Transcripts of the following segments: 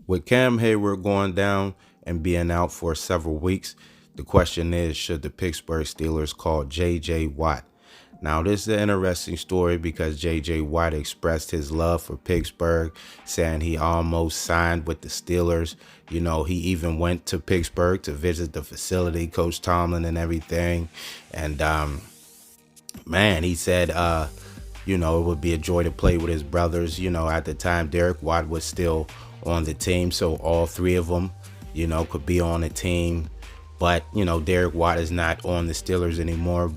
With Cam Hayward going down and being out for several weeks, the question is, should the Pittsburgh Steelers call J.J. Watt? Now, this is an interesting story because J.J. Watt expressed his love for Pittsburgh, saying he almost signed with the Steelers. He even went to Pittsburgh to visit the facility, Coach Tomlin and everything. And man, he said, it would be a joy to play with his brothers. At the time, Derek Watt was still on the team, so all three of them, could be on the team. But, Derek Watt is not on the Steelers anymore.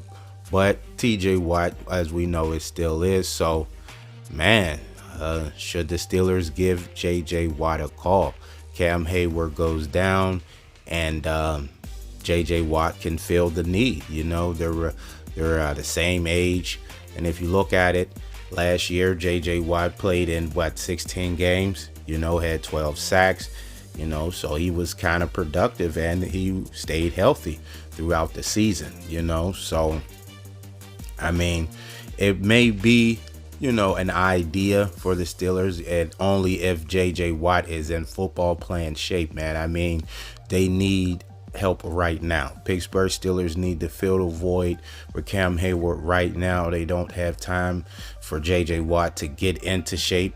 But TJ Watt, as we know, it still is. So, man, should the Steelers give JJ Watt a call? Cam Hayward goes down, and JJ Watt can feel the need. They're the same age, and if you look at it, last year JJ Watt played in 16 games. Had 12 sacks. So he was kind of productive, and he stayed healthy throughout the season. So I mean, it may be, an idea for the Steelers, and only if J.J. Watt is in football playing shape, man. I mean, they need help right now. Pittsburgh Steelers need to fill the void for Cam Hayward right now. They don't have time for J.J. Watt to get into shape.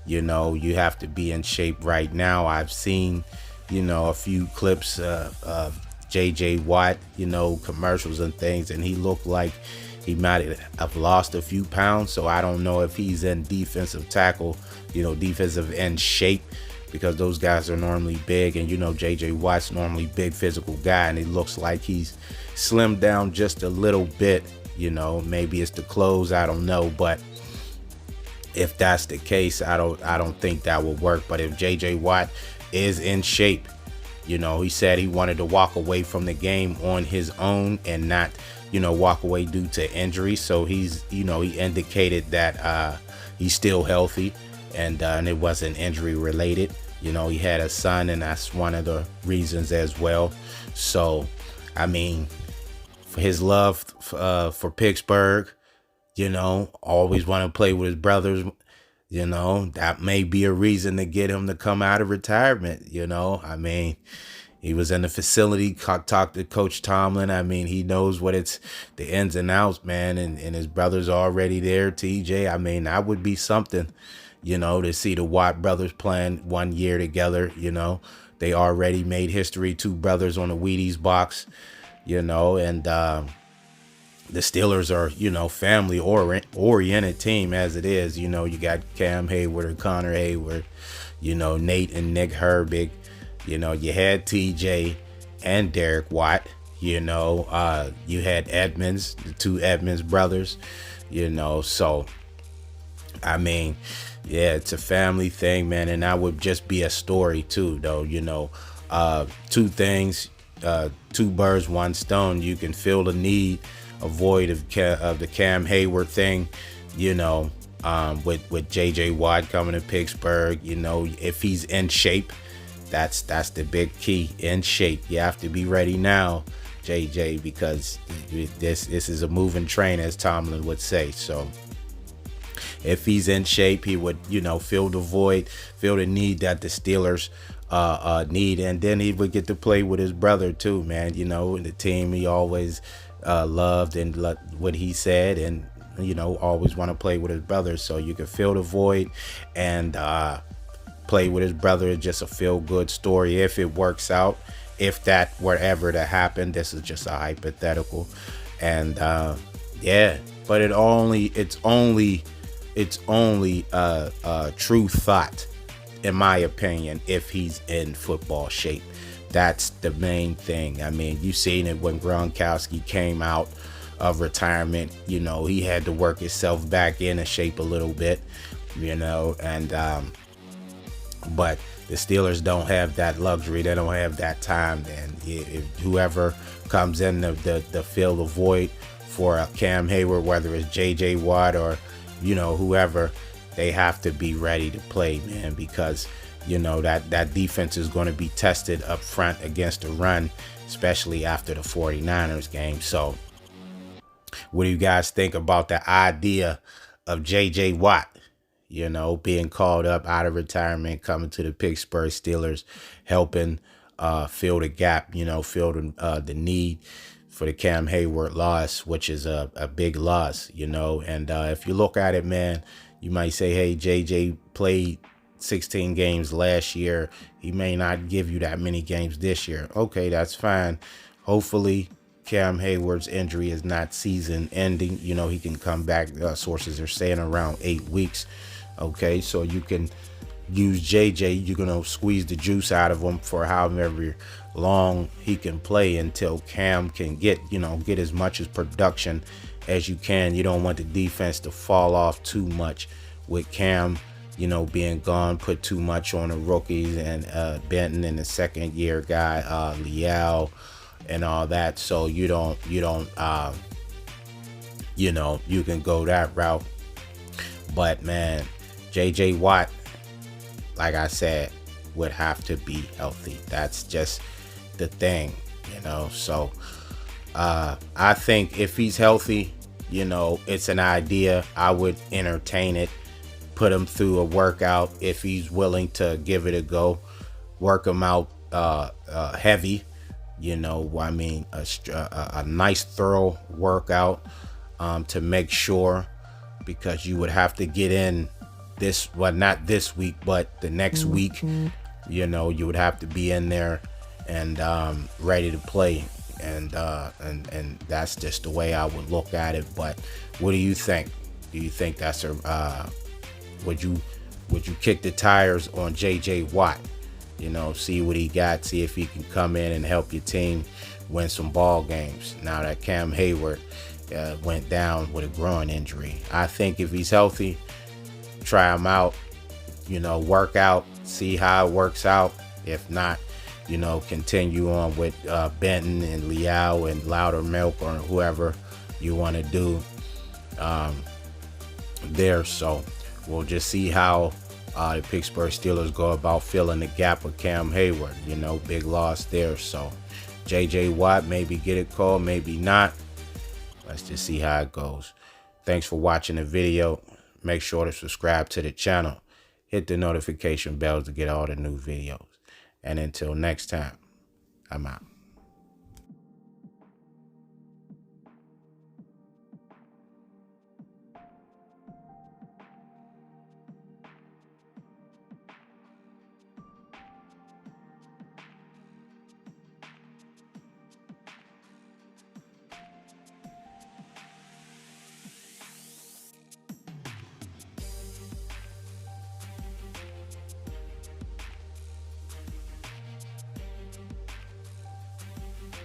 You have to be in shape right now. I've seen, a few clips of J.J. Watt, commercials and things, and he looked like he might have lost a few pounds. So I don't know if he's in defensive tackle, defensive end shape, because those guys are normally big. And, J.J. Watt's normally big physical guy, and it looks like he's slimmed down just a little bit. Maybe it's the clothes, I don't know. But if that's the case, I don't think that will work. But if J.J. Watt is in shape, he said he wanted to walk away from the game on his own and not, walk away due to injury. So he's, he indicated that he's still healthy, and it wasn't injury related. He had a son, and that's one of the reasons as well. So, I mean, for his love for Pittsburgh, always want to play with his brothers. That may be a reason to get him to come out of retirement. I mean, he was in the facility, talked to Coach Tomlin. I mean, he knows what it's the ins and outs, man. And his brother's already there, TJ. I mean, that would be something, to see the Watt brothers playing 1 year together. They already made history, two brothers on the Wheaties box, and the Steelers are, family oriented team as it is. You got Cam Hayward or Connor Hayward, Nate and Nick Herbig. You had TJ and Derek Watt. You had Edmonds, the two Edmonds brothers. So I mean, yeah, it's a family thing, man, and that would just be a story too, though. Two things, two birds, one stone. You can feel the need, a void of the Cam Hayward thing, with J.J. Watt coming to Pittsburgh. If he's in shape, that's the big key. In shape, you have to be ready now, JJ, because this is a moving train, as Tomlin would say. So if he's in shape, he would, fill the void, feel the need that the Steelers need, and then he would get to play with his brother too, man. In the team he always loved and what he said, and always want to play with his brother. So you can fill the void and play with his brother. Is just a feel good story if it works out. If that were ever to happen, this is just a hypothetical, and yeah, but it's only a true thought, in my opinion, if he's in football shape. That's the main thing. I mean, you seen it when Gronkowski came out of retirement. He had to work himself back into shape a little bit, and but the Steelers don't have that luxury. They don't have that time. And if whoever comes in to fill the void for Cam Hayward, whether it's J.J. Watt or whoever, they have to be ready to play, man, because that defense is going to be tested up front against the run, especially after the 49ers game. So what do you guys think about the idea of J.J. Watt? you know, being called up out of retirement, coming to the Pittsburgh Steelers, helping fill the gap, you know, fill the need for the Cam Hayward loss, which is a big loss, you know. And if you look at it, man, you might say, hey, JJ played 16 games last year. He may not give you that many games this year. Okay, that's fine. Hopefully Cam Hayward's injury is not season ending. You know, he can come back. Sources are saying around 8 weeks. Okay, so you can use JJ. You're going to squeeze the juice out of him for however long he can play until Cam can get as much as production as you can. You don't want the defense to fall off too much with Cam, you know, being gone. Put too much on the rookies and Benton and the second year guy, Leal, and all that. So you don't you can go that route. But man, JJ Watt, like I said, would have to be healthy. That's just the thing, you know. So I think if he's healthy, you know, it's an idea. I would entertain it. Put him through a workout if he's willing to give it a go. Work him out heavy, you know. I mean, a nice thorough workout to make sure, because you would have to get in not this week, but the next week. You know, you would have to be in there and ready to play, and that's just the way I would look at it. But what do you think? Do you think that's would you kick the tires on JJ Watt? You know, see what he got, see if he can come in and help your team win some ball games. Now that Cam Hayward went down with a groin injury, I think if he's healthy, try him out. You know, work out, see how it works out. If not, you know, continue on with Benton and Leal and Loudermilk or whoever you want to do there. So we'll just see how the Pittsburgh Steelers go about filling the gap with Cam Hayward. You know, big loss there. So JJ Watt, maybe get it called, maybe not. Let's just see how it goes. Thanks for watching the video. Make sure to subscribe to the channel. Hit the notification bells to get all the new videos. And until next time, I'm out.